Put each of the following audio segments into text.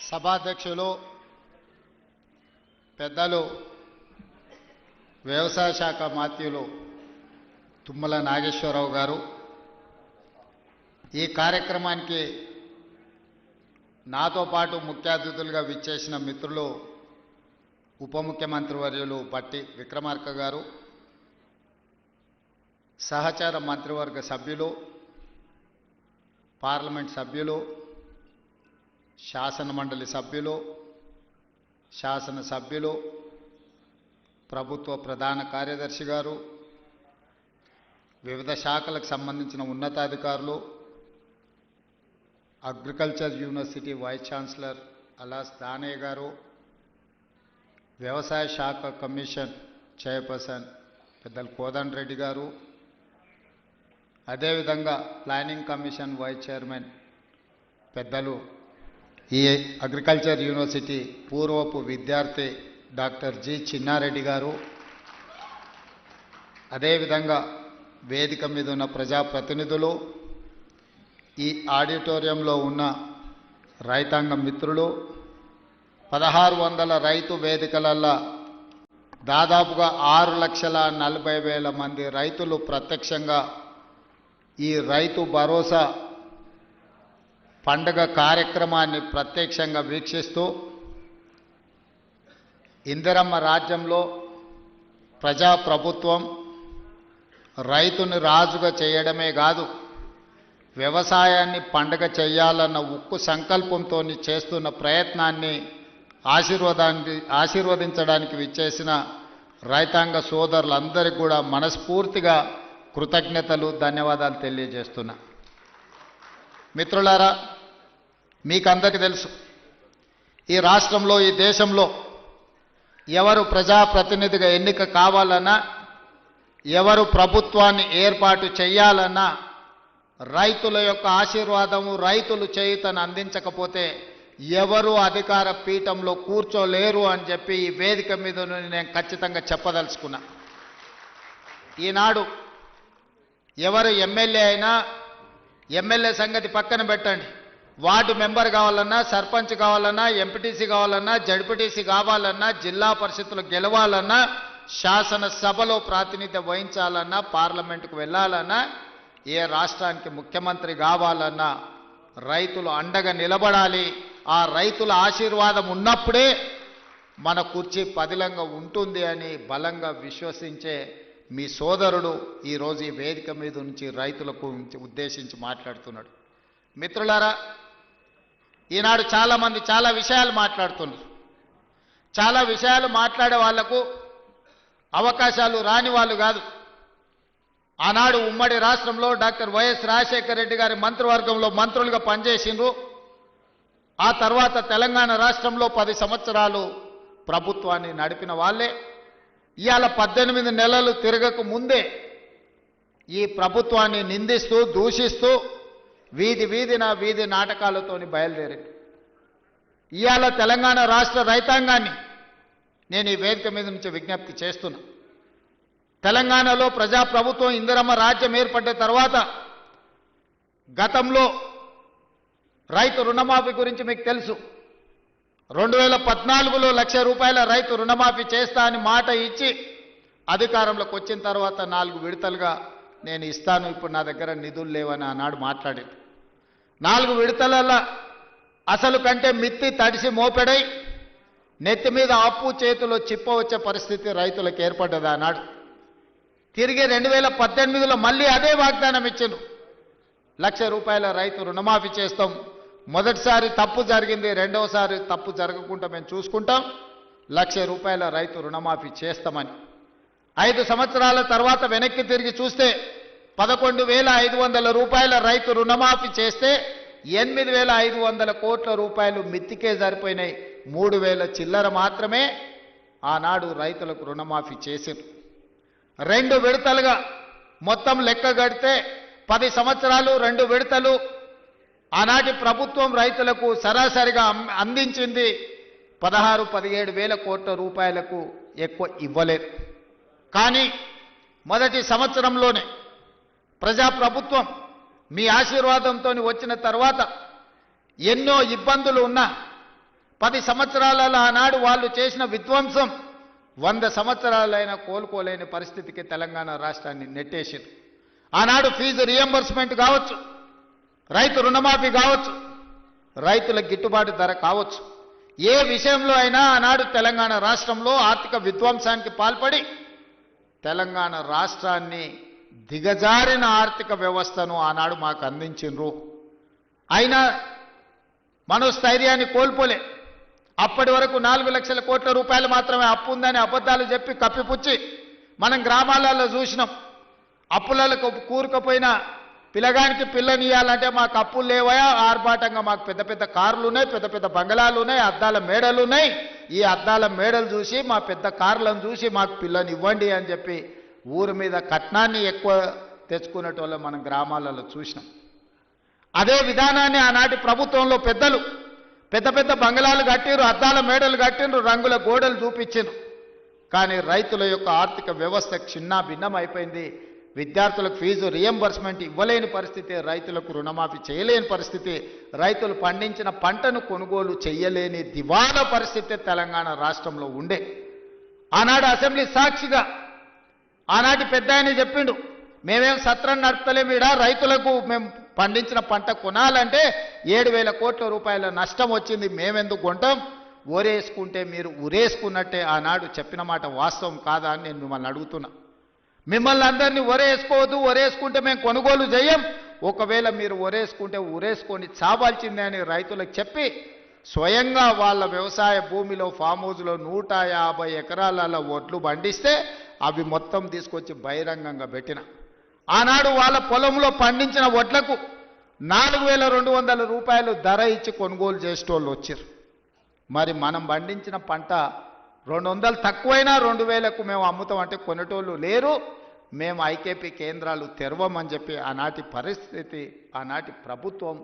సభాధ్యక్షులు పెద్దలు వ్యవసాయ శాఖ మాత్యులు తుమ్మల నాగేశ్వరరావు గారు, ఈ కార్యక్రమానికి నాతో పాటు ముఖ్య అతిథులుగా విచ్చేసిన మిత్రులు ఉప ముఖ్యమంత్రి వర్యులు బట్టి విక్రమార్క గారు, సహచార మంత్రివర్గ సభ్యులు, పార్లమెంట్ సభ్యులు, శాసన మండలి సభ్యులు, శాసన సభ్యులు, ప్రభుత్వ ప్రధాన కార్యదర్శి గారు, వివిధ శాఖలకు సంబంధించిన ఉన్నతాధికారులు, agriculture university vice chancellor అలాస్ Danayya గారు, వ్యవసాయ శాఖ కమిషన్ చైర్పర్సన్ పెద్దలు కోదండ రెడ్డి గారు, అదేవిధంగా ప్లానింగ్ కమిషన్ వైస్ చైర్మన్ పెద్దలు ఈ అగ్రికల్చర్ యూనివర్సిటీ పూర్వపు విద్యార్థి డాక్టర్ జి చిన్నారెడ్డి గారు, అదేవిధంగా వేదిక మీద ఉన్న ప్రజాప్రతినిధులు, ఈ ఆడిటోరియంలో ఉన్న రైతాంగ మిత్రులు, 1600 రైతు వేదికలల్లో దాదాపుగా 6,40,000 మంది రైతులు ప్రత్యక్షంగా ఈ రైతు భరోసా పండుగ కార్యక్రమాన్ని ప్రత్యక్షంగా వీక్షిస్తూ ఇందిరమ్మ రాజ్యంలో ప్రజాప్రభుత్వం రైతుని రాజుగా చేయడమే కాదు, వ్యవసాయాన్ని పండుగ చేయాలన్న ఉక్కు సంకల్పంతో చేస్తున్న ప్రయత్నాన్ని ఆశీర్వదించడానికి విచ్చేసిన రైతాంగ సోదరులందరికీ కూడా మనస్ఫూర్తిగా కృతజ్ఞతలు, ధన్యవాదాలు తెలియజేస్తున్నా. మిత్రులారా, మీకందరికీ తెలుసు, ఈ రాష్ట్రంలో, ఈ దేశంలో ఎవరు ప్రజాప్రతినిధిగా ఎన్నిక కావాలన్నా, ఎవరు ప్రభుత్వాన్ని ఏర్పాటు చేయాలన్నా రైతుల యొక్క ఆశీర్వాదము, రైతులు చేయుతను అందించకపోతే ఎవరు అధికార పీఠంలో కూర్చోలేరు అని చెప్పి ఈ వేదిక మీద నేను ఖచ్చితంగా చెప్పదలుచుకున్నా. ఈనాడు ఎవరు ఎమ్మెల్యే అయినా, ఎమ్మెల్యే సంగతి పక్కన పెట్టండి, వార్డు మెంబర్ కావాలన్నా, సర్పంచ్ కావాలన్నా, ఎంపీటీసీ కావాలన్నా, జడ్పీటీసీ కావాలన్నా, జిల్లా పరిషత్తులు గెలవాలన్నా, శాసనసభలో ప్రాతినిధ్యం వహించాలన్నా, పార్లమెంటుకు వెళ్ళాలన్నా, ఏ రాష్ట్రానికి ముఖ్యమంత్రి కావాలన్నా రైతులు అండగా నిలబడాలి. ఆ రైతుల ఆశీర్వాదం ఉన్నప్పుడే మన కుర్చీ పదిలంగా ఉంటుంది అని బలంగా విశ్వసించే మీ సోదరుడు ఈరోజు ఈ వేదిక మీద నుంచి రైతులకు ఉద్దేశించి మాట్లాడుతున్నాడు. మిత్రులారా, ఈనాడు చాలామంది చాలా విషయాలు మాట్లాడుతున్నారు. చాలా విషయాలు మాట్లాడే వాళ్లకు అవకాశాలు రాని వాళ్ళు కాదు. ఆనాడు ఉమ్మడి రాష్ట్రంలో డాక్టర్ వైఎస్ రాజశేఖర రెడ్డి గారి మంత్రివర్గంలో మంత్రులుగా పనిచేసిండ్రు. ఆ తర్వాత తెలంగాణ రాష్ట్రంలో 10 సంవత్సరాలు ప్రభుత్వాన్ని నడిపిన వాళ్ళే ఇవాళ 18 నెలలు తిరగక ముందే ఈ ప్రభుత్వాన్ని నిందిస్తూ, దూషిస్తూ వీధి నాటకాలతోని బయలుదేరింది. ఇవాళ తెలంగాణ రాష్ట్ర రైతాంగాన్ని నేను ఈ వేదిక మీద నుంచి విజ్ఞప్తి చేస్తున్నా. తెలంగాణలో ప్రజాప్రభుత్వం, ఇందిరమ్మ రాజ్యం ఏర్పడ్డ తర్వాత గతంలో రైతు రుణమాఫీ గురించి మీకు తెలుసు. 2014లో ₹1,00,000 రైతు రుణమాఫీ చేస్తా అని మాట ఇచ్చి అధికారంలోకి వచ్చిన తర్వాత 4 విడతలుగా నేను ఇస్తాను, ఇప్పుడు నా దగ్గర నిధులు లేవని ఆనాడు మాట్లాడింది. 4 విడతలలో అసలు కంటే మిత్తి తడిసి మోపెడై నెత్తి మీద అప్పు, చేతిలో చిప్ప వచ్చే పరిస్థితి రైతులకు ఏర్పడ్డది ఆనాడు. తిరిగి 2018లో మళ్ళీ అదే వాగ్దానం ఇచ్చిండ్రు, ₹1,00,000 రైతు రుణమాఫీ చేస్తాం. మొదటిసారి తప్పు జరిగింది, రెండవసారి తప్పు జరగకుండా మేము చూసుకుంటాం, ₹1,00,000 రైతు రుణమాఫీ చేస్తామని. 5 సంవత్సరాల తర్వాత వెనక్కి తిరిగి చూస్తే ₹11,500 రైతు రుణమాఫీ చేస్తే 8,500 కోట్ల రూపాయలు మిత్తికే సరిపోయినాయి. 3,000 చిల్లర మాత్రమే ఆనాడు రైతులకు రుణమాఫీ చేసిండ్రు. 2 విడతలుగా మొత్తం లెక్క గడితే 10 సంవత్సరాలు 2 విడతలు ఆనాటి ప్రభుత్వం రైతులకు సరాసరిగా అందించింది 16-17 వేల కోట్ల రూపాయలకు ఎక్కువ ఇవ్వలేదు. కానీ మొదటి సంవత్సరంలోనే ప్రజాప్రభుత్వం మీ ఆశీర్వాదంతో వచ్చిన తర్వాత ఎన్నో ఇబ్బందులు ఉన్నా 10 సంవత్సరాలలో ఆనాడు వాళ్ళు చేసిన విధ్వంసం 100 సంవత్సరాలైనా కోలుకోలేని పరిస్థితికి తెలంగాణ రాష్ట్రాన్ని నెట్టేసింది. ఆనాడు ఫీజు రియంబర్స్మెంట్ కావచ్చు, రైతు రుణమాఫీ కావచ్చు, రైతుల గిట్టుబాటు ధర కావచ్చు, ఏ విషయంలో అయినా ఆనాడు తెలంగాణ రాష్ట్రంలో ఆర్థిక విధ్వంసానికి పాల్పడి తెలంగాణ రాష్ట్రాన్ని దిగజారిన ఆర్థిక వ్యవస్థను ఆనాడు మాకు అందించిండ్రు. అయినా మనోస్థైర్యాన్ని కోల్పోలే. అప్పటి వరకు 4 లక్షల కోట్ల రూపాయలు మాత్రమే అప్పు ఉందని అబద్ధాలు చెప్పి కప్పిపుచ్చి మనం గ్రామాలలో చూసినాం. అప్పులకు కూరుకుపోయిన పిల్లగానికి పిల్లనియాలంటే మాకు అప్పులు లేవయా, ఆర్భాటంగా మాకు పెద్ద పెద్ద కార్లు ఉన్నాయి, పెద్ద పెద్ద బంగళాలు ఉన్నాయి, అద్దాల మేడలు ఉన్నాయి. ఈ అద్దాల మేడలు చూసి మా పెద్ద కార్లను చూసి మాకు పిల్లని ఇవ్వండి అని చెప్పి ఊరి మీద కట్నాన్ని ఎక్కువ తెచ్చుకునేటోళ్ళం మనం గ్రామాలలో చూసినాం. అదే విధానాన్ని ఆనాటి ప్రభుత్వంలో పెద్దలు పెద్ద పెద్ద బంగళాలు కట్టిండ్రు, అద్దాల మేడలు కట్టిండ్రు, రంగుల గోడలు చూపించిండ్రు. కానీ రైతుల యొక్క ఆర్థిక వ్యవస్థ చిన్న భిన్నం అయిపోయింది. విద్యార్థులకు ఫీజు రియంబర్స్మెంట్ ఇవ్వలేని పరిస్థితి, రైతులకు రుణమాఫీ చేయలేని పరిస్థితి, రైతులు పండించిన పంటను కొనుగోలు చేయలేని దివాలా పరిస్థితి తెలంగాణ రాష్ట్రంలో ఉండే. ఆనాడు అసెంబ్లీ సాక్షిగా ఆనాటి పెద్ద ఆయన చెప్పిండు, మేమేం సత్రం నడపలేమీడా, రైతులకు మేము పండించిన పంట కొనాలంటే 7,000 కోట్ల రూపాయల నష్టం వచ్చింది, మేమెందుకు కొంటాం, ఓరేసుకుంటే మీరు ఉరేసుకున్నట్టే. ఆనాడు చెప్పిన మాట వాస్తవం కాదా అని నేను మిమ్మల్ని అడుగుతున్నా. మిమ్మల్ని అందరినీ ఒరేసుకోవద్దు, ఒరేసుకుంటే మేము కొనుగోలు చేయం, ఒకవేళ మీరు ఒరేసుకుంటే ఉరేసుకొని చావాల్సిందే అని రైతులకు చెప్పి స్వయంగా వాళ్ళ వ్యవసాయ భూమిలో ఫామ్ హౌస్లో 150 ఎకరాల ఒడ్లు పండిస్తే అవి మొత్తం తీసుకొచ్చి బహిరంగంగా పెట్టిన. ఆనాడు వాళ్ళ పొలంలో పండించిన వడ్లకు 4,200 రూపాయలు ధర ఇచ్చి కొనుగోలు చేసేటోళ్ళు వచ్చారు. మరి మనం పండించిన పంట 200 తక్కువైనా 2,000కు మేము అమ్ముతామంటే కొనేటోళ్ళు లేరు. మేము ఐకేపీ కేంద్రాలు తెరవమని చెప్పి ఆనాటి పరిస్థితి, ఆనాటి ప్రభుత్వం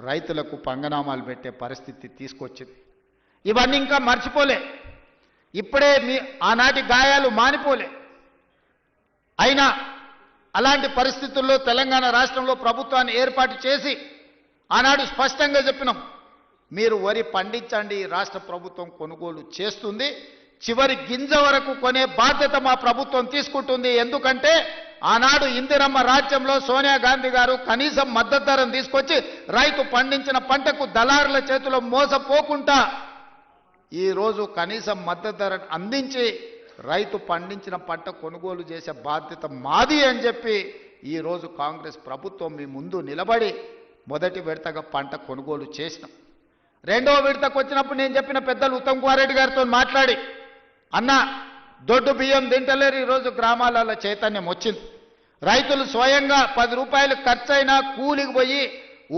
రైతులకు పంగనామాలు పెట్టే పరిస్థితి తీసుకొచ్చింది. ఇవన్నీ ఇంకా మర్చిపోలే, ఇప్పుడే ఆనాటి గాయాలు మానిపోలే. అయినా అలాంటి పరిస్థితుల్లో తెలంగాణ రాష్ట్రంలో ప్రభుత్వాన్ని ఏర్పాటు చేసి ఆనాడు స్పష్టంగా చెప్పినాం, మీరు వరి పండించండి, రాష్ట్ర ప్రభుత్వం కొనుగోలు చేస్తుంది, చివరి గింజ వరకు కొనే బాధ్యత మా ప్రభుత్వం తీసుకుంటుంది. ఎందుకంటే ఆనాడు ఇందిరమ్మ రాజ్యంలో సోనియా గాంధీ గారు కనీసం మద్దతు ధరను తీసుకొచ్చి రైతు పండించిన పంటకు దళారుల చేతిలో మోసపోకుండా ఈరోజు కనీసం మద్దతు ధరను అందించి రైతు పండించిన పంట కొనుగోలు చేసే బాధ్యత మాది అని చెప్పి ఈరోజు కాంగ్రెస్ ప్రభుత్వం మీ ముందు నిలబడి మొదటి విడతగా పంట కొనుగోలు చేసినాం. రెండవ విడతకు వచ్చినప్పుడు నేను చెప్పిన పెద్దలు ఉత్తమ్ కుమార్ రెడ్డి గారితో మాట్లాడి, అన్న దొడ్డు బియ్యం తింటలేరు, ఈరోజు గ్రామాలలో చైతన్యం వచ్చింది. రైతులు స్వయంగా 10 రూపాయలు ఖర్చైనా కూలికి పోయి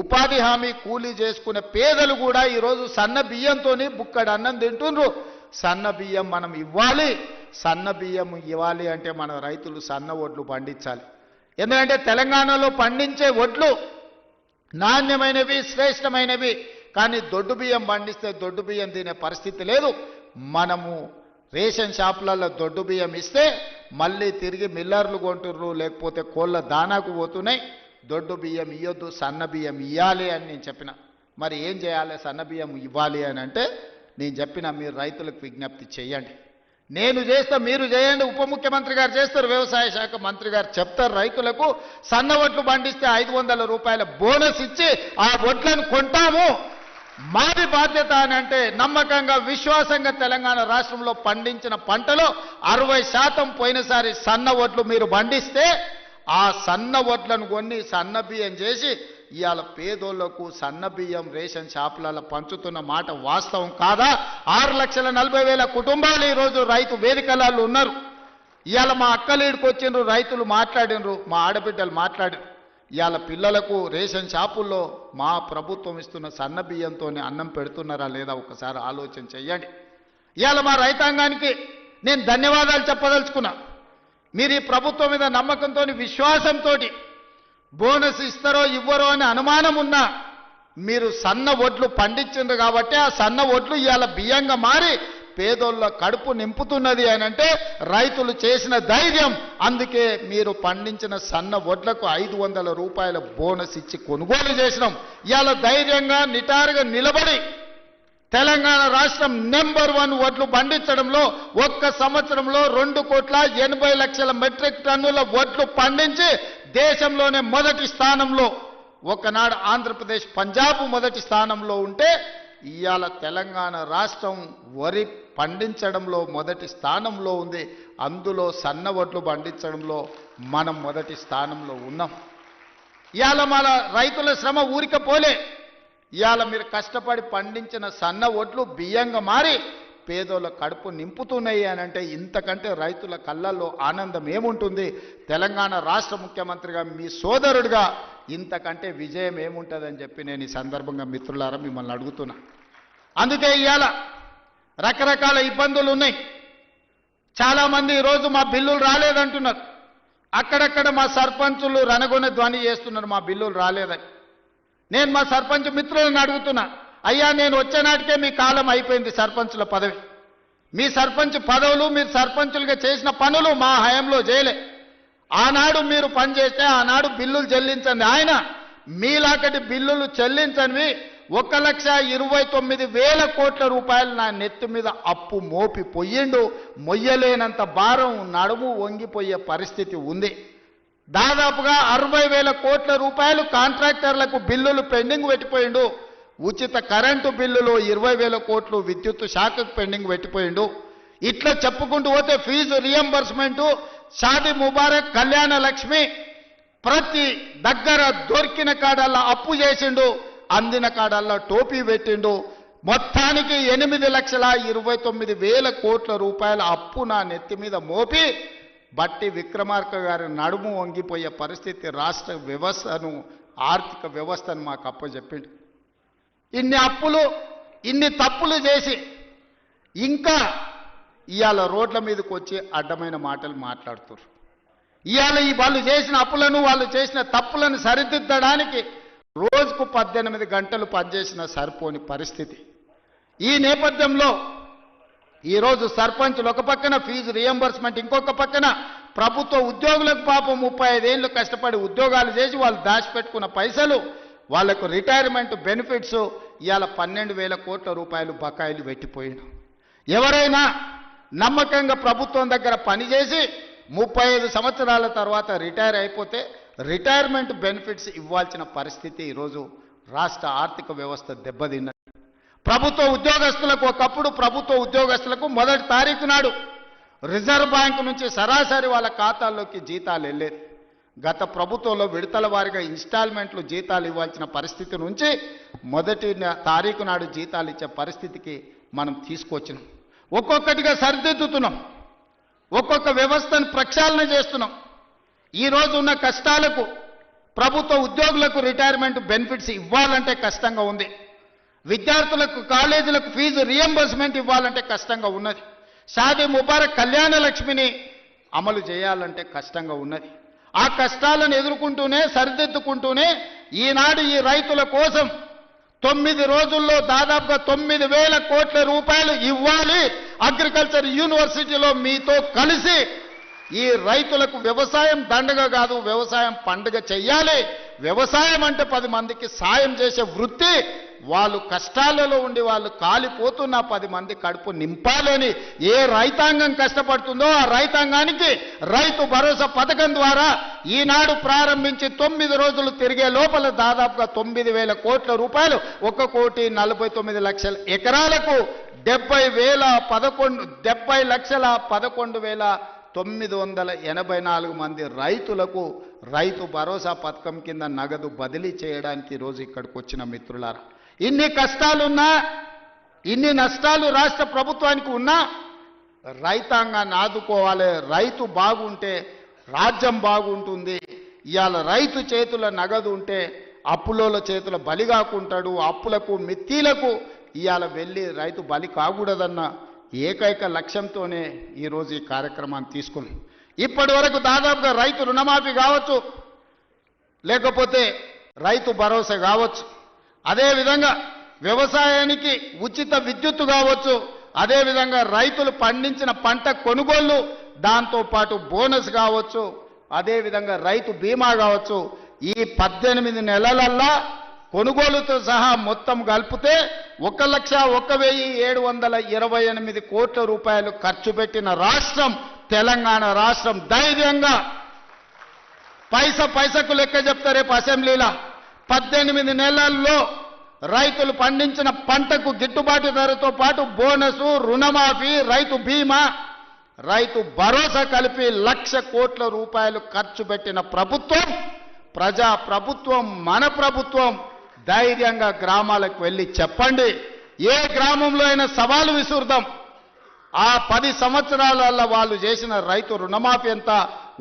ఉపాధి హామీ కూలీ చేసుకునే పేదలు కూడా ఈరోజు సన్న బియ్యంతో బుక్కడు అన్నం తింటుండ్రు. సన్న బియ్యం మనం ఇవ్వాలి, సన్న బియ్యం ఇవ్వాలి అంటే మన రైతులు సన్న వడ్లు పండించాలి. ఎందుకంటే తెలంగాణలో పండించే వడ్లు నాణ్యమైనవి, శ్రేష్టమైనవి. కానీ దొడ్డు బియ్యం పండిస్తే దొడ్డు బియ్యం తినే పరిస్థితి లేదు. మనము రేషన్ షాపులలో దొడ్డు బియ్యం ఇస్తే మళ్ళీ తిరిగి మిల్లర్లు కొంటుర్రు, లేకపోతే కోళ్ళ దానాకు పోతున్నాయి. దొడ్డు బియ్యం ఇవ్వద్దు, సన్న బియ్యం ఇవ్వాలి అని నేను చెప్పిన. మరి ఏం చేయాలి, సన్న బియ్యం ఇవ్వాలి అని అంటే నేను చెప్పిన, మీరు రైతులకు విజ్ఞప్తి చేయండి, నేను చేస్తా మీరు చేయండి. ఉప ముఖ్యమంత్రి గారు చేస్తారు, వ్యవసాయ శాఖ మంత్రి గారు చెప్తారు, రైతులకు సన్న వడ్లు పండిస్తే 500 రూపాయల బోనస్ ఇచ్చి ఆ వడ్లను కొంటాము, మాది బాధ్యత అని అంటే నమ్మకంగా విశ్వాసంగా తెలంగాణ రాష్ట్రంలో పండించిన పంటలో 60% పోయినసారి సన్న వడ్లు మీరు పండిస్తే ఆ సన్న వడ్లను కొన్ని సన్న బియ్యం చేసి ఇవాళ పేదోళ్లకు సన్న బియ్యం రేషన్ షాపులలో పంచుతున్న మాట వాస్తవం కాదా? 6,40,000 కుటుంబాలు ఈరోజు రైతు వేదికలలో ఉన్నారు. ఇవాళ మా అక్కలీడికి వచ్చిండ్రు, రైతులు మాట్లాడినరు, మా ఆడబిడ్డలు మాట్లాడినరు. ఇవాళ పిల్లలకు రేషన్ షాపుల్లో మా ప్రభుత్వం ఇస్తున్న సన్న బియ్యంతో అన్నం పెడుతున్నారా లేదా ఒకసారి ఆలోచన చెయ్యండి. ఇవాళ మా రైతాంగానికి నేను ధన్యవాదాలు చెప్పదలుచుకున్నా. మీరు ఈ ప్రభుత్వం మీద నమ్మకంతో, విశ్వాసంతో బోనస్ ఇస్తారో ఇవ్వరో అని అనుమానం ఉన్నా మీరు సన్న వడ్లు పండించిండ్రు కాబట్టి ఆ సన్న వడ్లు ఇవాళ బియ్యంగా మారి పేదోళ్ళ కడుపు నింపుతున్నది అని అంటే రైతులు చేసిన ధైర్యం. అందుకే మీరు పండించిన సన్న వడ్లకు 500 రూపాయల బోనస్ ఇచ్చి కొనుగోలు చేసినాం. ఇవాళ ధైర్యంగా నిటారుగా నిలబడి తెలంగాణ రాష్ట్రం నెంబర్ 1 వడ్లు పండించడంలో ఒక్క సంవత్సరంలో 2,80,00,000 మెట్రిక్ టన్నుల వడ్లు పండించి దేశంలోనే మొదటి స్థానంలో, ఒకనాడు ఆంధ్రప్రదేశ్ పంజాబ్ మొదటి స్థానంలో ఉంటే ఇవాళ తెలంగాణ రాష్ట్రం వరి పండించడంలో మొదటి స్థానంలో ఉంది. అందులో సన్న వడ్లు పండించడంలో మనం మొదటి స్థానంలో ఉన్నాం. ఇవాళ మన రైతుల శ్రమ ఊరిక పోలే. ఇవాళ మీరు కష్టపడి పండించిన సన్న వడ్లు బియ్యంగా మారి పేదోళ్ళ కడుపు నింపుతున్నాయి అని అంటే ఇంతకంటే రైతుల కళ్ళల్లో ఆనందం ఏముంటుంది? తెలంగాణ రాష్ట్ర ముఖ్యమంత్రిగా మీ సోదరుడిగా ఇంతకంటే విజయం ఏముంటుందని చెప్పి నేను ఈ సందర్భంగా మిత్రులారా మిమ్మల్ని అడుగుతున్నా. అందుకే ఇవాళ రకరకాల ఇబ్బందులు ఉన్నాయి. చాలామంది ఈరోజు మా బిల్లులు రాలేదంటున్నారు. అక్కడక్కడ మా సర్పంచులు రణగొన ధ్వని చేస్తున్నారు మా బిల్లులు రాలేదని. నేను మా సర్పంచ్ మిత్రులను అడుగుతున్నా, అయ్యా నేను వచ్చే నాటికే మీ కాలం అయిపోయింది సర్పంచుల పదవి. మీ సర్పంచ్ పదవులు, మీరు సర్పంచులుగా చేసిన పనులు మా హయాంలో చేయలే. ఆనాడు మీరు పనిచేస్తే ఆనాడు బిల్లులు చెల్లించండి. ఆయన మీలాకటి బిల్లులు చెల్లించనివి 1,29,000 కోట్ల రూపాయలు నా నెత్తి మీద అప్పు మోపి పొయ్యిండు. మొయ్యలేనంత భారం, నడుము వంగిపోయే పరిస్థితి ఉంది. దాదాపుగా 60,000 కోట్ల రూపాయలు కాంట్రాక్టర్లకు బిల్లులు పెండింగ్ పెట్టిపోయిండు. ఉచిత కరెంటు బిల్లులు 20,000 కోట్లు విద్యుత్ శాఖకు పెండింగ్ పెట్టిపోయిండు. ఇట్లా చెప్పుకుంటూ పోతే ఫీజు రియంబర్స్మెంటు, షాదీ ముబారక్, కళ్యాణ లక్ష్మి ప్రతి దగ్గర దొరికిన కాడల్లా అప్పు చేసిండు, అందిన కాడల్లా టోపీ పెట్టిండు. మొత్తానికి 8,29,000 కోట్ల రూపాయల అప్పు నా నెత్తి మీద మోపి బట్టి విక్రమార్క గారి నడుము వంగిపోయే పరిస్థితి రాష్ట్ర వ్యవస్థను, ఆర్థిక వ్యవస్థను మాకు అప్పచెప్పిండు. ఇన్ని అప్పులు, ఇన్ని తప్పులు చేసి ఇంకా ఇవాళ రోడ్ల మీదకి వచ్చి అడ్డమైన మాటలు మాట్లాడుతున్నారు. ఇవాళ ఈ వాళ్ళు చేసిన అప్పులను, వాళ్ళు చేసిన తప్పులను సరిదిద్దడానికి రోజుకు 18 గంటలు పనిచేసిన సరిపోని పరిస్థితి. ఈ నేపథ్యంలో ఈరోజు సర్పంచులు ఒక పక్కన ఫీజు రియంబర్స్మెంట్, ఇంకొక పక్కన ప్రభుత్వ ఉద్యోగులకు పాపం 35 ఏళ్ళు కష్టపడి ఉద్యోగాలు చేసి వాళ్ళు దాచిపెట్టుకున్న పైసలు, వాళ్లకు రిటైర్మెంట్ బెనిఫిట్స్ ఇవాళ 12,000 కోట్ల రూపాయలు బకాయిలు పెట్టిపోయాడు. ఎవరైనా నమ్మకంగా ప్రభుత్వం దగ్గర పనిచేసి 35 సంవత్సరాల తర్వాత రిటైర్ అయిపోతే రిటైర్మెంట్ బెనిఫిట్స్ ఇవ్వాల్సిన పరిస్థితి ఈరోజు రాష్ట్ర ఆర్థిక వ్యవస్థ దెబ్బతిన్నది. ప్రభుత్వ ఉద్యోగస్తులకు, ఒకప్పుడు ప్రభుత్వ ఉద్యోగస్తులకు మొదటి తారీఖు నాడు రిజర్వ్ బ్యాంకు నుంచి సరాసరి వాళ్ళ ఖాతాల్లోకి జీతాలు వెళ్ళేది. గత ప్రభుత్వంలో విడతల వారీగా ఇన్స్టాల్మెంట్లు జీతాలు ఇవ్వాల్సిన పరిస్థితి నుంచి మొదటి తారీఖు నాడు జీతాలు ఇచ్చే పరిస్థితికి మనం తీసుకొచ్చినాం. ఒక్కొక్కటిగా సరిదిద్దుతున్నాం, ఒక్కొక్క వ్యవస్థను ప్రక్షాళన చేస్తున్నాం. ఈరోజు ఉన్న కష్టాలకు ప్రభుత్వ ఉద్యోగులకు రిటైర్మెంట్ బెనిఫిట్స్ ఇవ్వాలంటే కష్టంగా ఉంది. విద్యార్థులకు, కాలేజీలకు ఫీజు రియంబర్స్మెంట్ ఇవ్వాలంటే కష్టంగా ఉన్నది. షాదీ ముబారక్, కళ్యాణ లక్ష్మిని అమలు చేయాలంటే కష్టంగా ఉన్నది. ఆ కష్టాలను ఎదుర్కొంటూనే, సరిదిద్దుకుంటూనే ఈనాడు ఈ రైతుల కోసం 9 రోజుల్లో దాదాపుగా 9,000 కోట్ల రూపాయలు ఇవ్వాలి. అగ్రికల్చర్ యూనివర్సిటీలో మీతో కలిసి ఈ రైతులకు వ్యవసాయం దండగ కాదు, వ్యవసాయం పండుగ చెయ్యాలి. వ్యవసాయం అంటే 10 మందికి సాయం చేసే వృత్తి. వాళ్ళు కష్టాలలో ఉండి వాళ్ళు కాలిపోతున్న 10 మంది కడుపు నింపాలని ఏ రైతాంగం కష్టపడుతుందో ఆ రైతాంగానికి రైతు భరోసా పథకం ద్వారా ఈనాడు ప్రారంభించి 9 రోజులు తిరిగే లోపల దాదాపుగా 9,000 కోట్ల రూపాయలు, 1,49,00,000 ఎకరాలకు 70,11,984 మంది రైతులకు రైతు భరోసా పథకం కింద నగదు బదిలీ చేయడానికి ఈరోజు ఇక్కడికి వచ్చిన మిత్రులారా, ఇన్ని కష్టాలున్నా, ఇన్ని నష్టాలు రాష్ట్ర ప్రభుత్వానికి ఉన్నా రైతాంగాన్ని ఆదుకోవాలి. రైతు బాగుంటే రాజ్యం బాగుంటుంది. ఇవాళ రైతు చేతుల నగదు ఉంటే అప్పులోల చేతుల బలి కాకుంటాడు. అప్పులకు, మిత్తీలకు ఇవాళ వెళ్ళి రైతు బలి కాకూడదన్న ఏకైక లక్ష్యంతోనే ఈరోజు ఈ కార్యక్రమాన్ని తీసుకున్నాం. ఇప్పటి వరకు దాదాపుగా రైతు రుణమాఫీ కావచ్చు, లేకపోతే రైతు భరోసా కావచ్చు, అదేవిధంగా వ్యవసాయానికి ఉచిత విద్యుత్తు కావచ్చు, అదేవిధంగా రైతులు పండించిన పంట కొనుగోళ్లు, దాంతోపాటు బోనస్ కావచ్చు, అదేవిధంగా రైతు బీమా కావచ్చు, ఈ 18 నెలలల్లా కొనుగోలుతో సహా మొత్తం కలిపితే 1,01,728 కోట్ల రూపాయలు ఖర్చు పెట్టిన రాష్ట్రం తెలంగాణ రాష్ట్రం. ధైర్యంగా పైసకు లెక్క చెప్తా రేపు అసెంబ్లీలో. 18 నెలల్లో రైతులు పండించిన పంటకు గిట్టుబాటు ధరతో పాటు బోనసు, రుణమాఫీ, రైతు బీమా, రైతు భరోసా కలిపి 1,00,000 కోట్ల రూపాయలు ఖర్చు పెట్టిన ప్రభుత్వం, ప్రజా ప్రభుత్వం, మన ప్రభుత్వం. ధైర్యంగా గ్రామాలకు వెళ్ళి చెప్పండి. ఏ గ్రామంలో అయినా సవాలు విసురుదాం. ఆ 10 సంవత్సరాలలో వాళ్ళు చేసిన రైతు రుణమాఫీ ఎంత,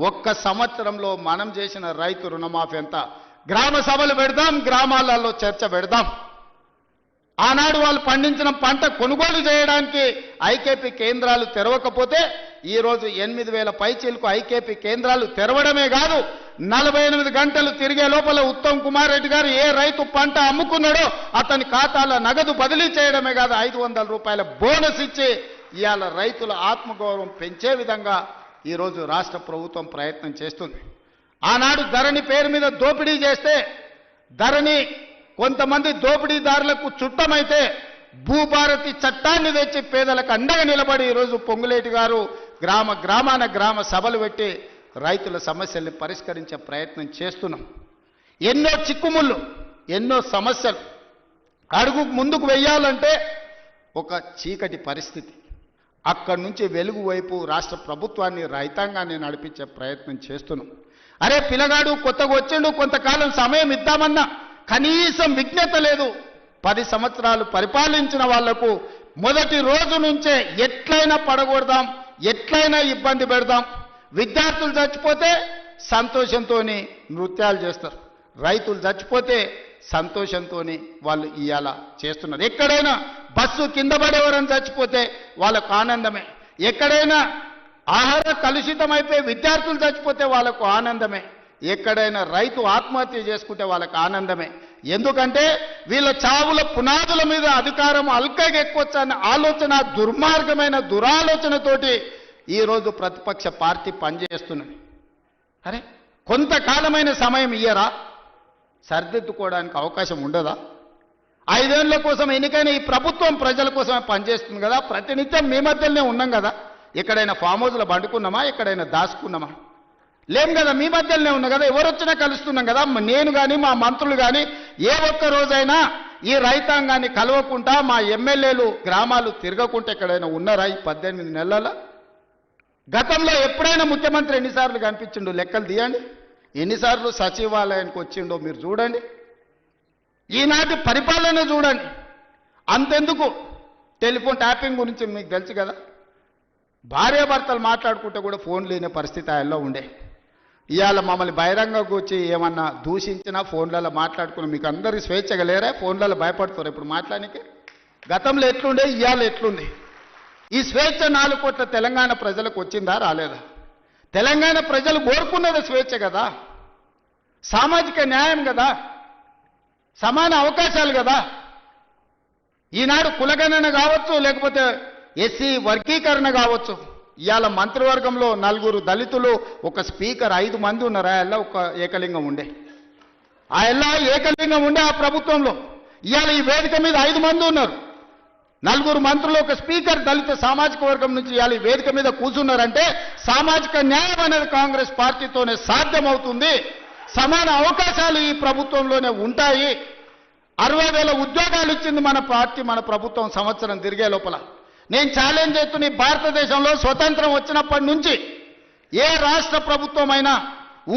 ఒక్క సంవత్సరంలో మనం చేసిన రైతు రుణమాఫీ ఎంత. గ్రామ సభలు పెడదాం, గ్రామాలలో చర్చ పెడదాం. ఆనాడు వాళ్ళు పండించిన పంట కొనుగోలు చేయడానికి ఐకేపీ కేంద్రాలు తెరవకపోతే ఈరోజు 8,000 పైచీలకు ఐకేపీ కేంద్రాలు తెరవడమే కాదు, 48 గంటలు తిరిగే లోపల ఉత్తమ్ కుమార్ రెడ్డి గారు ఏ రైతు పంట అమ్ముకున్నాడో అతని ఖాతాలో నగదు బదిలీ చేయడమే కాదు, 500 రూపాయల బోనస్ ఇచ్చి ఇవాళ రైతుల ఆత్మగౌరవం పెంచే విధంగా ఈరోజు రాష్ట్ర ప్రభుత్వం ప్రయత్నం చేస్తుంది. ఆనాడు ధరణి పేరు మీద దోపిడీ చేస్తే, ధరణి కొంతమంది దోపిడీదారులకు చుట్టమైతే భూభారతి చట్టాన్ని తెచ్చి పేదలకు అండగా నిలబడి ఈరోజు పొంగులేటి గారు గ్రామ సభలు పెట్టి రైతుల సమస్యల్ని పరిష్కరించే ప్రయత్నం చేస్తున్నాం. ఎన్నో చిక్కుముళ్ళు, ఎన్నో సమస్యలు అడుగు ముందుకు వెయ్యాలంటే ఒక చీకటి పరిస్థితి. అక్కడి నుంచి వెలుగు వైపు రాష్ట్ర ప్రభుత్వాన్ని, రైతాంగాన్ని నడిపించే ప్రయత్నం చేస్తున్నాం. అరే పిల్లగాడు కొత్తగా వచ్చిండు, కొంతకాలం సమయం ఇద్దామన్నా కనీసం విజ్ఞత లేదు. 10 సంవత్సరాలు పరిపాలించిన వాళ్లకు మొదటి రోజు నుంచే ఎట్లయినా పడగొడదాం, ఎట్లయినా ఇబ్బంది పెడదాం. విద్యార్థులు చచ్చిపోతే సంతోషంతో నృత్యాలు చేస్తారు, రైతులు చచ్చిపోతే సంతోషంతో వాళ్ళు ఇవాళ చేస్తున్నారు. ఎక్కడైనా బస్సు కింద పడేవారని చచ్చిపోతే వాళ్ళకు ఆనందమే, ఎక్కడైనా ఆహార కలుషితమైపోయి విద్యార్థులు చచ్చిపోతే వాళ్ళకు ఆనందమే, ఎక్కడైనా రైతు ఆత్మహత్య చేసుకుంటే వాళ్ళకి ఆనందమే. ఎందుకంటే వీళ్ళ చావుల పునాదుల మీద అధికారం అల్కగా ఎక్కువచ్చన్న ఆలోచన, దుర్మార్గమైన దురాలోచనతోటి ఈరోజు ప్రతిపక్ష పార్టీ పనిచేస్తున్నది. అరే కొంతకాలమైన సమయం ఇయ్యరా, సరిదిద్దుకోవడానికి అవకాశం ఉండదా? 5 ఏళ్ల కోసం ఎన్నికైన ఈ ప్రభుత్వం ప్రజల కోసమే పనిచేస్తుంది కదా. ప్రతినిత్యం మీ మధ్యలోనే ఉన్నాం కదా. ఎక్కడైనా ఫామ్ హౌస్లో పండుకున్నామా, ఎక్కడైనా దాచుకున్నామా? లేం కదా, మీ మధ్యలోనే ఉన్నా కదా. ఎవరు వచ్చినా కలుస్తున్నాం కదా. నేను కానీ మా మంత్రులు కానీ ఏ ఒక్క రోజైనా ఈ రైతాంగాన్ని కలవకుండా, మా ఎమ్మెల్యేలు గ్రామాలు తిరగకుంటే ఎక్కడైనా ఉన్నారా ఈ 18 నెలల? గతంలో ఎప్పుడైనా ముఖ్యమంత్రి ఎన్నిసార్లు కనిపించిండో లెక్కలు తీయండి. ఎన్నిసార్లు సచివాలయానికి వచ్చిండో మీరు చూడండి. ఈనాటి పరిపాలన చూడండి. అంతెందుకు, టెలిఫోన్ ట్యాపింగ్ గురించి మీకు తెలుసు కదా. భార్యాభర్తలు మాట్లాడుకుంటే కూడా ఫోన్ లేని పరిస్థితి ఆయనలో ఉండే. ఇవాళ మమ్మల్ని బహిరంగ కూర్చి ఏమన్నా దూషించినా ఫోన్లలో మాట్లాడుకున్నా మీకు అందరికీ స్వేచ్ఛగా లేరా? ఫోన్లలో భయపడుతారు ఇప్పుడు మాట్లాడానికి. గతంలో ఎట్లుండే, ఇవాళ ఎట్లుంది? ఈ స్వేచ్ఛ 4 కోట్ల తెలంగాణ ప్రజలకు వచ్చిందా, రాలేదా? తెలంగాణ ప్రజలు కోరుకున్నది స్వేచ్ఛ కదా, సామాజిక న్యాయం కదా, సమాన అవకాశాలు కదా. ఈనాడు కులగణన కావచ్చు, లేకపోతే ఎస్సీ వర్గీకరణ కావచ్చు. ఇవాళ మంత్రివర్గంలో 4 దళితులు, ఒక స్పీకర్, 5 మంది ఉన్నారు. ఆ ఒక ఏకలింగం ఉండే, ఆ ఏకలింగం ఉండే ఆ ప్రభుత్వంలో. ఇవాళ ఈ వేదిక మీద 5 మంది ఉన్నారు. 4 మంత్రులు, ఒక స్పీకర్, దళిత సామాజిక వర్గం నుంచి ఇవాళ ఈ వేదిక మీద కూర్చున్నారంటే సామాజిక న్యాయం అనేది కాంగ్రెస్ పార్టీతోనే సాధ్యమవుతుంది. సమాన అవకాశాలు ఈ ప్రభుత్వంలోనే ఉంటాయి. 60,000 ఉద్యోగాలు ఇచ్చింది మన పార్టీ, మన ప్రభుత్వం సంవత్సరం తిరిగే లోపల. నేను ఛాలెంజ్ చేస్తున్న, భారతదేశంలో స్వతంత్రం వచ్చినప్పటి నుంచి ఏ రాష్ట్ర ప్రభుత్వమైనా,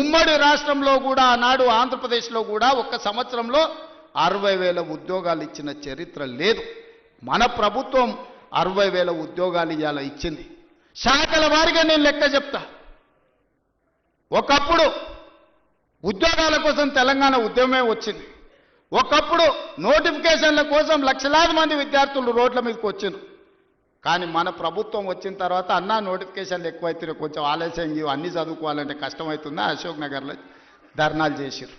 ఉమ్మడి రాష్ట్రంలో కూడా ఆనాడు ఆంధ్రప్రదేశ్లో కూడా ఒక్క సంవత్సరంలో 60,000 ఉద్యోగాలు ఇచ్చిన చరిత్ర లేదు. మన ప్రభుత్వం 60,000 ఉద్యోగాలు ఇవాళ ఇచ్చింది. శాఖల వారిగా నేను లెక్క చెప్తా. ఒకప్పుడు ఉద్యోగాల కోసం తెలంగాణ ఉద్యమమే వచ్చింది. ఒకప్పుడు నోటిఫికేషన్ల కోసం లక్షలాది మంది విద్యార్థులు రోడ్ల మీదకి వచ్చిండ్రు. కానీ మన ప్రభుత్వం వచ్చిన తర్వాత అన్నా నోటిఫికేషన్లు ఎక్కువైతున్నాయి, కొంచెం ఆలస్యం అన్నీ చదువుకోవాలంటే కష్టమవుతుందా, అశోక్ నగర్లో ధర్నాలు చేసిరు.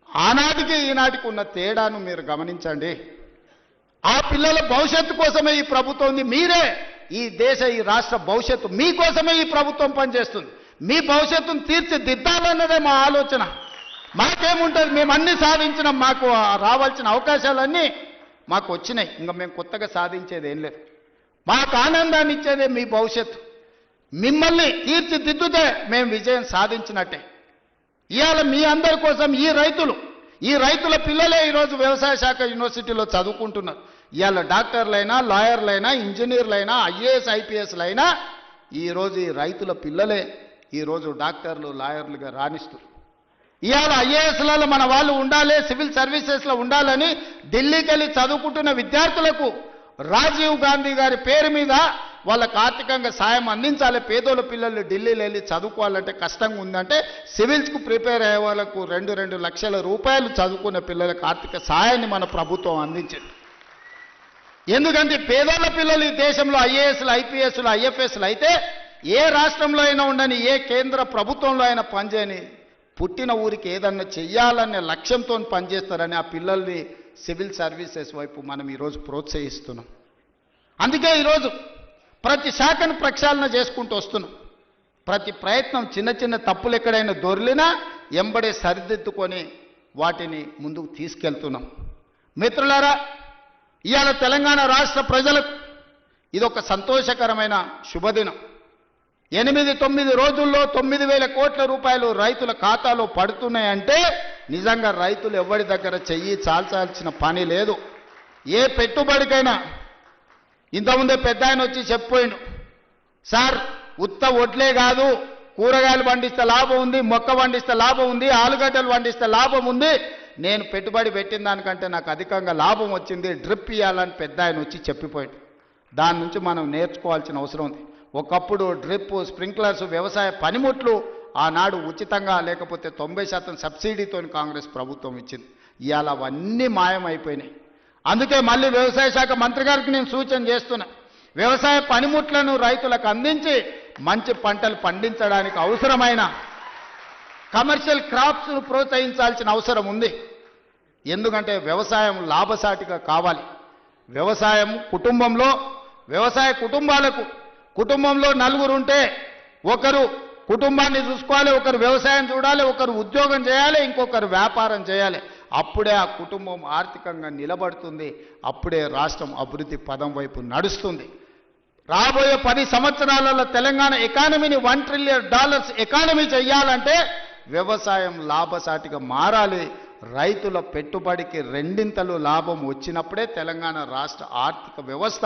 ఆనాటికి ఈనాటికి ఉన్న తేడాను మీరు గమనించండి. ఆ పిల్లల భవిష్యత్తు కోసమే ఈ ప్రభుత్వం ఉంది. మీరే ఈ దేశ, ఈ రాష్ట్ర భవిష్యత్తు మీకోసమే ఈ ప్రభుత్వం పనిచేస్తుంది. మీ భవిష్యత్తును తీర్చిదిద్దాలన్నదే మా ఆలోచన. మాకేముంటుంది, మేము అన్ని సాధించినాం, మాకు రావాల్సిన అవకాశాలన్నీ మాకు వచ్చినాయి, ఇంకా మేము కొత్తగా సాధించేది ఏం లేదు. మాకు ఆనందాన్ని ఇచ్చేదే మీ భవిష్యత్తు. మిమ్మల్ని తీర్చిదిద్దుతే మేము విజయం సాధించినట్టే. ఇవాళ మీ అందరి కోసం ఈ రైతుల పిల్లలే ఈరోజు వ్యవసాయ శాఖ యూనివర్సిటీలో చదువుకుంటున్నారు. ఇవాళ డాక్టర్లైనా, లాయర్లైనా, ఇంజనీర్లైనా, ఐఏఎస్ ఐపీఎస్లైనా ఈరోజు ఈ రైతుల పిల్లలే ఈరోజు డాక్టర్లు, లాయర్లుగా రాణిస్తారు. ఇవాళ ఐఏఎస్లలో మన వాళ్ళు ఉండాలి, సివిల్ సర్వీసెస్లో ఉండాలని ఢిల్లీకి వెళ్ళి చదువుకుంటున్న విద్యార్థులకు రాజీవ్ గాంధీ గారి పేరు మీద వాళ్ళకు ఆర్థికంగా సాయం అందించాలి. పేదోళ్ళ పిల్లలు ఢిల్లీలో వెళ్ళి చదువుకోవాలంటే కష్టంగా ఉందంటే సివిల్స్కు ప్రిపేర్ అయ్యే వాళ్ళకు 2 లక్షల రూపాయలు చదువుకున్న పిల్లలకు ఆర్థిక సాయాన్ని మన ప్రభుత్వం అందించింది. ఎందుకంటే పేదోళ్ళ పిల్లలు ఈ దేశంలో ఐఏఎస్లు, ఐపీఎస్లు, ఐఎఫ్ఎస్లు అయితే ఏ రాష్ట్రంలో అయినా ఉండని, ఏ కేంద్ర ప్రభుత్వంలో అయినా పనిచేయని, పుట్టిన ఊరికి ఏదన్నా చెయ్యాలనే లక్ష్యంతో పనిచేస్తారని ఆ పిల్లల్ని సివిల్ సర్వీసెస్ వైపు మనం ఈరోజు ప్రోత్సహిస్తున్నాం. అందుకే ఈరోజు ప్రతి శాఖను ప్రక్షాళన చేసుకుంటూ వస్తున్నాం. ప్రతి ప్రయత్నం చిన్న చిన్న తప్పులు ఎక్కడైనా దొర్లినా ఎంబడే సరిదిద్దుకొని వాటిని ముందుకు తీసుకెళ్తున్నాం. మిత్రులారా, ఇవాళ తెలంగాణ రాష్ట్ర ప్రజలకు ఇదొక సంతోషకరమైన శుభదినం. 8-9 రోజుల్లో 9,000 కోట్ల రూపాయలు రైతుల ఖాతాలో పడుతున్నాయంటే నిజంగా రైతులు ఎవరి దగ్గర చెయ్యి చాల్చాల్సిన పని లేదు. ఏ పెట్టుబడికైనా ఇంతకుముందే పెద్ద ఆయన వచ్చి చెప్పిపోయిండు, సార్ ఉత్త ఒడ్లే కాదు, కూరగాయలు పండిస్తే లాభం ఉంది, మొక్క పండిస్తే లాభం ఉంది, ఆలుగడ్డలు పండిస్తే లాభం ఉంది, నేను పెట్టుబడి పెట్టిన దానికంటే నాకు అధికంగా లాభం వచ్చింది, డ్రిప్ ఇవ్వాలని పెద్ద ఆయన వచ్చి చెప్పిపోయిండు. దాని నుంచి మనం నేర్చుకోవాల్సిన అవసరం ఉంది. ఒకప్పుడు డ్రిప్, స్ప్రింక్లర్స్, వ్యవసాయ పనిముట్లు ఆనాడు ఉచితంగా లేకపోతే 90% సబ్సిడీతో కాంగ్రెస్ ప్రభుత్వం ఇచ్చింది. ఇవాళ అవన్నీ మాయమైపోయినాయి. అందుకే మళ్ళీ వ్యవసాయ శాఖ మంత్రి గారికి నేను సూచన చేస్తున్నా, వ్యవసాయ పనిముట్లను రైతులకు అందించి మంచి పంటలు పండించడానికి అవసరమైన కమర్షియల్ క్రాప్స్ను ప్రోత్సహించాల్సిన అవసరం ఉంది. ఎందుకంటే వ్యవసాయం లాభసాటిగా కావాలి. వ్యవసాయం వ్యవసాయ కుటుంబంలో 4 ఉంటే ఒకరు కుటుంబాన్ని చూసుకోవాలి, ఒకరు వ్యవసాయం చూడాలి, ఒకరు ఉద్యోగం చేయాలి, ఇంకొకరు వ్యాపారం చేయాలి. అప్పుడే ఆ కుటుంబం ఆర్థికంగా నిలబడుతుంది, అప్పుడే రాష్ట్రం అభివృద్ధి పదం వైపు నడుస్తుంది. రాబోయే 10 సంవత్సరాలలో తెలంగాణ ఎకానమీని $1 ట్రిలియన్ ఎకానమీ చేయాలంటే వ్యవసాయం లాభసాటిగా మారాలి. రైతుల పెట్టుబడికి 2 లాభం వచ్చినప్పుడే తెలంగాణ రాష్ట్ర ఆర్థిక వ్యవస్థ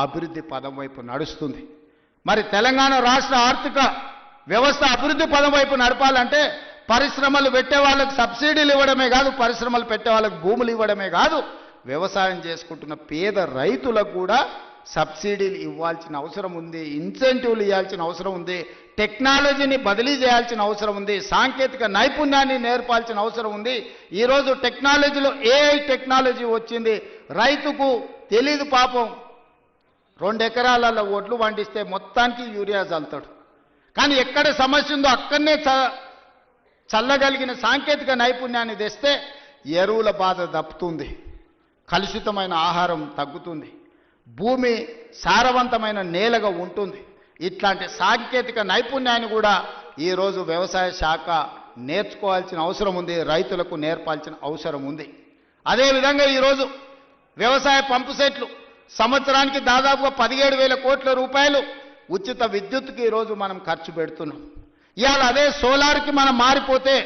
అభివృద్ధి పదం వైపు నడుస్తుంది. మరి తెలంగాణ రాష్ట్ర ఆర్థిక వ్యవస్థ అభివృద్ధి పదం వైపు నడపాలంటే పరిశ్రమలు పెట్టే వాళ్ళకు సబ్సిడీలు ఇవ్వడమే కాదు, పరిశ్రమలు పెట్టే వాళ్ళకు భూములు ఇవ్వడమే కాదు, వ్యవసాయం చేసుకుంటున్న పేద రైతులకు కూడా సబ్సిడీలు ఇవ్వాల్సిన అవసరం ఉంది, ఇన్సెంటివ్లు ఇవ్వాల్సిన అవసరం ఉంది, టెక్నాలజీని బదిలీ చేయాల్సిన అవసరం ఉంది, సాంకేతిక నైపుణ్యాన్ని నేర్పాల్సిన అవసరం ఉంది. ఈరోజు టెక్నాలజీలో ఏఐ టెక్నాలజీ వచ్చింది. రైతుకు తెలీదు పాపం, 2 ఎకరాలలో ఒడ్లు పండిస్తే మొత్తానికి యూరియా చల్లుతాడు. కానీ ఎక్కడ సమస్య ఉందో అక్కడనే చల్లగలిగిన సాంకేతిక నైపుణ్యాన్ని తెస్తే ఎరువుల బాధ దప్పుతుంది, కలుషితమైన ఆహారం తగ్గుతుంది, భూమి సారవంతమైన నేలగా ఉంటుంది. ఇట్లాంటి సాంకేతిక నైపుణ్యాన్ని కూడా ఈరోజు వ్యవసాయ శాఖ నేర్చుకోవాల్సిన అవసరం ఉంది, రైతులకు నేర్పాల్సిన అవసరం ఉంది. అదేవిధంగా ఈరోజు వ్యవసాయ పంపు సెట్లు సంవత్సరానికి దాదాపుగా 17,000 కోట్ల రూపాయలు ఉచిత విద్యుత్తుకి ఈరోజు మనం ఖర్చు పెడుతున్నాం. ఇవాళ అదే సోలార్కి మనం మారిపోతే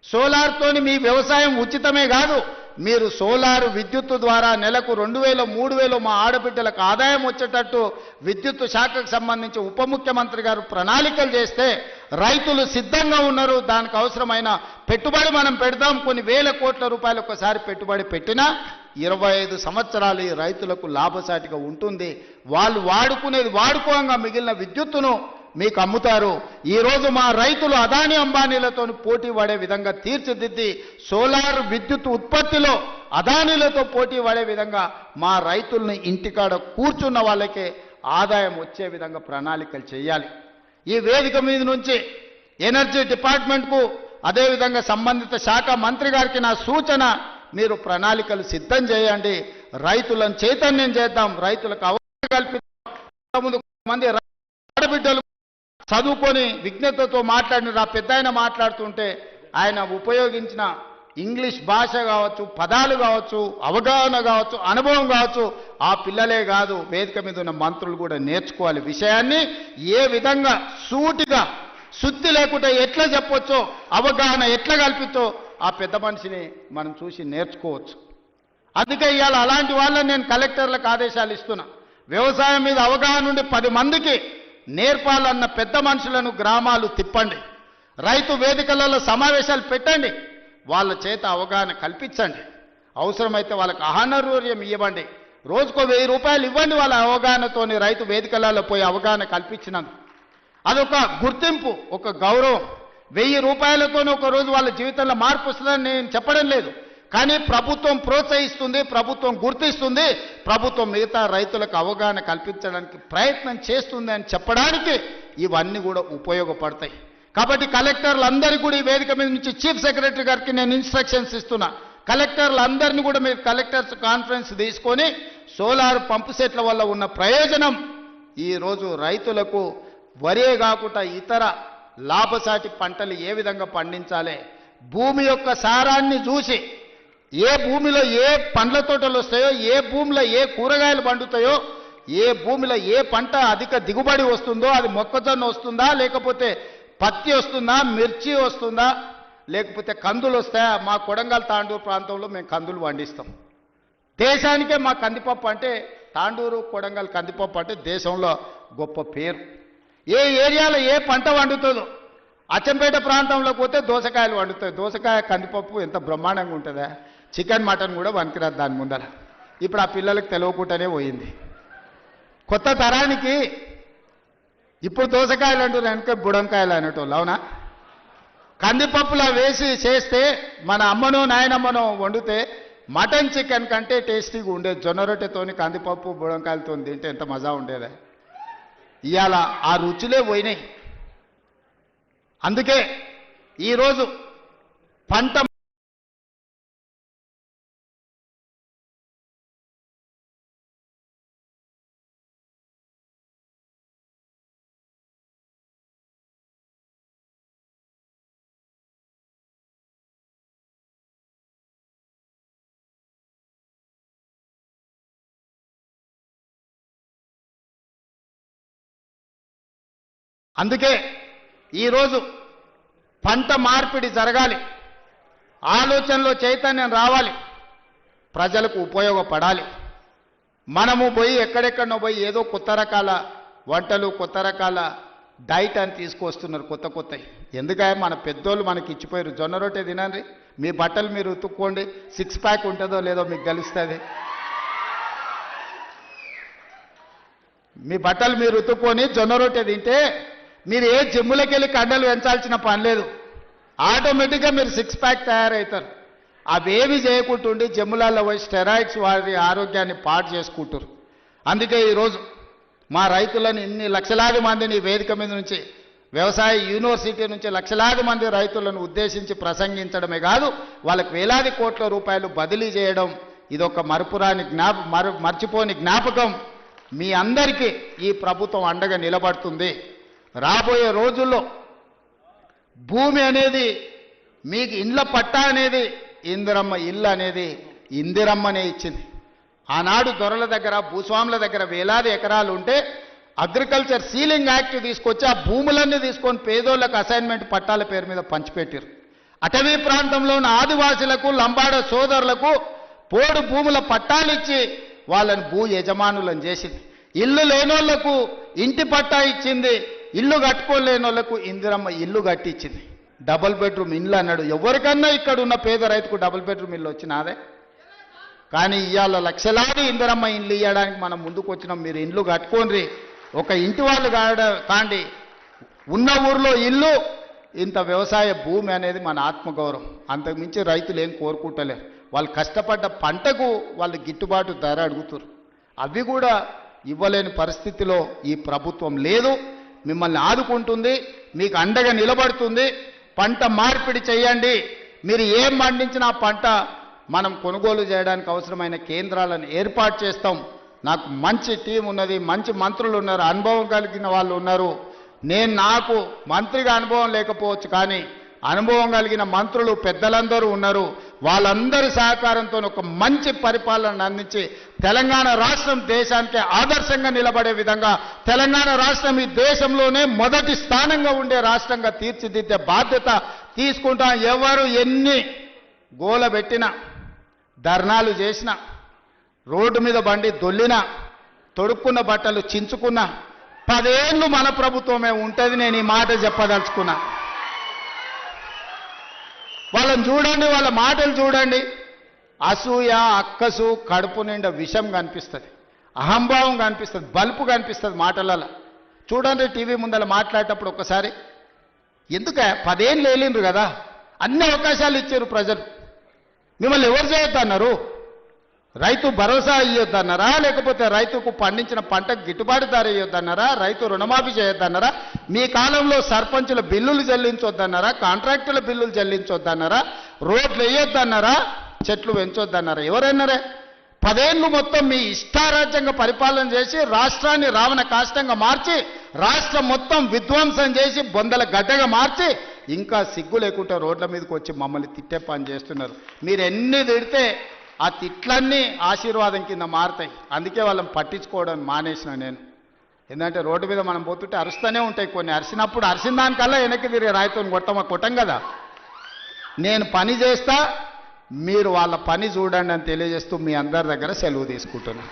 సోలార్తోని మీ వ్యవసాయం ఉచితమే కాదు, మీరు సోలార్ విద్యుత్తు ద్వారా నెలకు 2,000, 3,000 మా ఆడబిడ్డలకు ఆదాయం వచ్చేటట్టు విద్యుత్తు శాఖకు సంబంధించి ఉప ముఖ్యమంత్రి గారు ప్రణాళికలు చేస్తే రైతులు సిద్ధంగా ఉన్నారు. దానికి అవసరమైన పెట్టుబడి మనం పెడదాం. కొన్ని వేల కోట్ల రూపాయలు ఒకసారి పెట్టుబడి పెట్టినా 25 సంవత్సరాలు ఈ రైతులకు లాభసాటిగా ఉంటుంది. వాళ్ళు వాడుకునేది వాడుకోగా మిగిలిన విద్యుత్తును మీకు అమ్ముతారు. ఈరోజు మా రైతులు అదాని అంబానీలతో పోటీ పడే విధంగా తీర్చిదిద్ది సోలార్ విద్యుత్ ఉత్పత్తిలో అదానీలతో పోటీ పడే విధంగా మా రైతుల్ని ఇంటికాడ కూర్చున్న వాళ్ళకే ఆదాయం వచ్చే విధంగా ప్రణాళికలు చేయాలి. ఈ వేదిక మీద నుంచి ఎనర్జీ డిపార్ట్మెంట్కు అదేవిధంగా సంబంధిత శాఖ మంత్రి గారికి నా సూచన, మీరు ప్రణాళికలు సిద్ధం చేయండి, రైతులను చైతన్యం చేద్దాం, రైతులకు అవగాహన కల్పిద్దాం. ముందు మంది ఆడబిడ్డలు చదువుకొని విజ్ఞతతో మాట్లాడిన పెద్ద ఆయన మాట్లాడుతుంటే ఆయన ఉపయోగించిన ఇంగ్లీష్ భాష కావచ్చు, పదాలు కావచ్చు, అవగాహన కావచ్చు, అనుభవం కావచ్చు, ఆ పిల్లలే కాదు వేదిక మీద ఉన్న మంత్రులు కూడా నేర్చుకోవాలి. విషయాన్ని ఏ విధంగా సూటిగా శుద్ధి లేకుండా ఎట్లా చెప్పొచ్చో, అవగాహన ఎట్లా కల్పించో ఆ పెద్ద మనిషిని మనం చూసి నేర్చుకోవచ్చు. అందుకే ఇవాళ అలాంటి వాళ్ళని నేను కలెక్టర్లకు ఆదేశాలు ఇస్తున్నా. వ్యవసాయం మీద అవగాహన ఉండి 10 మందికి నేర్పాలన్న పెద్ద మనుషులను గ్రామాలు తిప్పండి. రైతు వేదికలలో సమావేశాలు పెట్టండి. వాళ్ళ చేత అవగాహన కల్పించండి. అవసరమైతే వాళ్ళకి ఆహారూర్యం ఇవ్వండి. రోజుకో 1000 రూపాయలు ఇవ్వండి. వాళ్ళ అవగాహనతోని రైతు వేదికలలో పోయి అవగాహన కల్పించినందుకు అదొక గుర్తింపు, ఒక గౌరవం. 1000 రూపాయలతోనే ఒక రోజు వాళ్ళ జీవితంలో మార్పు వస్తుందని నేను చెప్పడం లేదు. కానీ ప్రభుత్వం ప్రోత్సహిస్తుంది, ప్రభుత్వం గుర్తిస్తుంది, ప్రభుత్వం మిగతా రైతులకు అవగాహన కల్పించడానికి ప్రయత్నం చేస్తుంది అని చెప్పడానికి ఇవన్నీ కూడా ఉపయోగపడతాయి. కాబట్టి కలెక్టర్లందరికీ కూడా ఈ వేదిక మీద నుంచి చీఫ్ సెక్రటరీ గారికి నేను ఇన్స్ట్రక్షన్స్ ఇస్తున్నా. కలెక్టర్లందరినీ కూడా మీరు కలెక్టర్స్ కాన్ఫరెన్స్ తీసుకొని సోలార్ పంపు సెట్ల వల్ల ఉన్న ప్రయోజనం ఈరోజు రైతులకు వరే కాకుండా ఇతర లాభసాటి పంటలు ఏ విధంగా పండించాలి, భూమి యొక్క సారాన్ని చూసి ఏ భూమిలో ఏ పండ్ల తోటలు వస్తాయో, ఏ భూమిలో ఏ కూరగాయలు పండుతాయో, ఏ భూమిలో ఏ పంట అధిక దిగుబడి వస్తుందో, అది మొక్కజొన్న వస్తుందా, లేకపోతే పత్తి వస్తుందా, మిర్చి వస్తుందా, లేకపోతే కందులు వస్తాయా. మా కొడంగల్ తాండూరు ప్రాంతంలో మేము కందులు పండిస్తాం. దేశానికే మా కందిపప్పు అంటే, తాండూరు కొడంగల్ కందిపప్పు అంటే దేశంలో గొప్ప పేరు. ఏ ఏరియాలో ఏ పంట వండుతుందో, అచ్చంపేట ప్రాంతంలోకి పోతే దోసకాయలు వండుతాయి. దోసకాయ కందిపప్పు ఎంత బ్రహ్మాండంగా ఉంటుందా. చికెన్ మటన్ కూడా వనికిరాదు దాని ముందర. ఇప్పుడు ఆ పిల్లలకు తెలియకుండానే పోయింది. కొత్త తరానికి ఇప్పుడు దోసకాయలు అంటూ వెనక బుడంకాయలు అనేటోళ్ళు. అవునా? కందిపప్పులా వేసి చేస్తే మన అమ్మనో నాయనమ్మనో వండితే మటన్ చికెన్ కంటే టేస్టీగా ఉండేది. జొన్న రొట్టెతోని కందిపప్పు బుడంకాయలతో తింటే ఎంత మజా ఉండేదా. ఇవాళ ఆ రుచులే పోయినాయి. అందుకే ఈరోజు పంట అందుకే ఈరోజు పంట మార్పిడి జరగాలి, ఆలోచనలో చైతన్యం రావాలి, ప్రజలకు ఉపయోగపడాలి. మనము పోయి ఎక్కడెక్కడనో పోయి ఏదో కొత్త రకాల వంటలు, కొత్త రకాల డైట్ అని తీసుకొస్తున్నారు కొత్త కొత్తవి. ఎందుకంటే మన పెద్దోళ్ళు మనకి ఇచ్చిపోయారు. జొన్న రొట్టె తినండి, మీ బట్టలు మీరు ఉతుక్కోండి, 6 ప్యాక్ ఉంటుందో లేదో మీకు తెలుస్తుంది. మీ బట్టలు మీరు ఉతుక్కొని జొన్న రొట్టె తింటే మీరు ఏ జిమ్ములకి వెళ్ళి కండలు పెంచాల్సిన పని లేదు. ఆటోమేటిక్గా మీరు 6 ప్యాక్ తయారవుతారు. అవేమి చేయకుంటుండి జిమ్ములలో పోయి స్టెరాయిడ్స్ వారి ఆరోగ్యాన్ని పాడు చేసుకుంటారు. అందుకే ఈరోజు మా రైతులను ఇన్ని లక్షలాది మందిని వేదిక మీద నుంచి, వ్యవసాయ యూనివర్సిటీ నుంచి లక్షలాది మంది రైతులను ఉద్దేశించి ప్రసంగించడమే కాదు, వాళ్ళకి వేలాది కోట్ల రూపాయలు బదిలీ చేయడం ఇదొక మర్చిపోని జ్ఞాపకం. మీ అందరికీ ఈ ప్రభుత్వం అండగా నిలబడుతుంది. రాబోయే రోజుల్లో భూమి అనేది మీకు ఇండ్ల పట్టా అనేది ఇందిరమ్మ ఇల్లు అనేది ఇందిరమ్మనే ఇచ్చింది. ఆనాడు దొరల దగ్గర, భూస్వాముల దగ్గర వేలాది ఎకరాలు ఉంటే అగ్రికల్చర్ సీలింగ్ యాక్ట్ తీసుకొచ్చి ఆ భూములన్నీ తీసుకొని పేదోళ్లకు అసైన్మెంట్ పట్టాల పేరు మీద పంచిపెట్టారు. అటవీ ప్రాంతంలో ఉన్న ఆదివాసులకు, లంబాడ సోదరులకు పోడు భూముల పట్టాలిచ్చి వాళ్ళని భూ యజమానులను చేసింది. ఇల్లు లేనోళ్లకు ఇంటి పట్టా ఇచ్చింది, ఇల్లు కట్టుకోలేని వాళ్ళకు ఇందిరమ్మ ఇల్లు కట్టించింది. డబుల్ బెడ్రూమ్ ఇల్లు అన్నాడు. ఎవరికన్నా ఇక్కడ ఉన్న పేద రైతుకు డబుల్ బెడ్రూమ్ ఇల్లు వచ్చినాదే. కానీ ఇవాళ లక్షలాది ఇందిరమ్మ ఇల్లు ఇవ్వడానికి మనం ముందుకు వచ్చినాం. మీరు ఇల్లు కట్టుకోండి, ఒక ఇంటి వాళ్ళు కాండి, ఉన్న ఊర్లో ఇల్లు, ఇంత వ్యవసాయ భూమి అనేది మన ఆత్మగౌరవం. అంతకుమించి రైతులు ఏం కోరుకుంటలేరు. వాళ్ళు కష్టపడ్డ పంటకు వాళ్ళు గిట్టుబాటు ధర అడుగుతారు. అవి కూడా ఇవ్వలేని పరిస్థితిలో ఈ ప్రభుత్వం లేదు. మిమ్మల్ని ఆదుకుంటుంది, మీకు అండగా నిలబడుతుంది. పంట మార్పిడి చేయండి. మీరు ఏం పండించినా పంట మనం కొనుగోలు చేయడానికి అవసరమైన కేంద్రాలను ఏర్పాటు చేస్తాం. నాకు మంచి టీం ఉన్నది, మంచి మంత్రులు ఉన్నారు, అనుభవం కలిగిన వాళ్ళు ఉన్నారు. నాకు మంత్రిగా అనుభవం లేకపోవచ్చు, కానీ అనుభవం కలిగిన మంత్రులు పెద్దలందరూ ఉన్నారు. వాళ్ళందరి సహకారంతో ఒక మంచి పరిపాలన అందించి తెలంగాణ రాష్ట్రం దేశానికి ఆదర్శంగా నిలబడే విధంగా తెలంగాణ రాష్ట్రం ఈ దేశంలోనే మొదటి స్థానంగా ఉండే రాష్ట్రంగా తీర్చిదిద్దే బాధ్యత తీసుకుంటాం. ఎవరు ఎన్ని గోల పెట్టినా, ధర్నాలు చేసినా, రోడ్డు మీద బండి దొల్లినా, తొడుక్కున్న బట్టలు చించుకున్నా 10 ఏళ్ళు మన ప్రభుత్వమే ఉంటుంది. నేను ఈ మాట చెప్పదలుచుకున్నా. వాళ్ళని చూడండి, వాళ్ళ మాటలు చూడండి. అసూయ, అక్కసు, కడుపు నిండా విషం కనిపిస్తుంది, అహంభావం కనిపిస్తుంది, బల్పు కనిపిస్తుంది మాటలలో. చూడండి టీవీ ముందర మాట్లాడేటప్పుడు ఒక్కసారి. ఎందుక 10 ఏళ్ళు లేలిండ్రు కదా, అన్ని అవకాశాలు ఇచ్చారు ప్రజలు. మిమ్మల్ని ఎవరు చేయొద్దన్నారు? రైతు భరోసా ఇవ్వద్దన్నారా? లేకపోతే రైతుకు పండించిన పంటకు గిట్టుబాటు ధర ఇవ్వద్దన్నారా? రైతు రుణమాఫీ చేయొద్దన్నారా? మీ కాలంలో సర్పంచుల బిల్లులు చెల్లించొద్దన్నారా? కాంట్రాక్టుల బిల్లులు చెల్లించొద్దన్నారా? రోడ్లు వేయొద్దన్నారా? చెట్లు పెంచొద్దన్నారా? ఎవరన్నారే? 10 ఏళ్ళు మొత్తం మీ ఇష్టారాజ్యంగా పరిపాలన చేసి రాష్ట్రాన్ని రావణ కాష్టంగా మార్చి రాష్ట్రం మొత్తం విధ్వంసం చేసి బొందల గడ్డగా మార్చి ఇంకా సిగ్గు లేకుండా రోడ్ల మీదకి వచ్చి మమ్మల్ని తిట్టే పని చేస్తున్నారు. మీరు ఎన్ని తిడితే ఆ తిట్లన్నీ ఆశీర్వాదం కింద మారుతాయి. అందుకే వాళ్ళని పట్టించుకోవడం మానేసిన నేను. ఎందుకంటే రోడ్డు మీద మనం పోతుంటే అరుస్తూనే ఉంటాయి కొన్ని. అరిసినప్పుడు అరిసిన దానికల్లా వెనక్కి తిరిగి రాయితో కొట్టం కదా. నేను పని చేస్తా, మీరు వాళ్ళ పని చూడండి అని తెలియజేస్తూ మీ అందరి దగ్గర సెలవు తీసుకుంటున్నాను.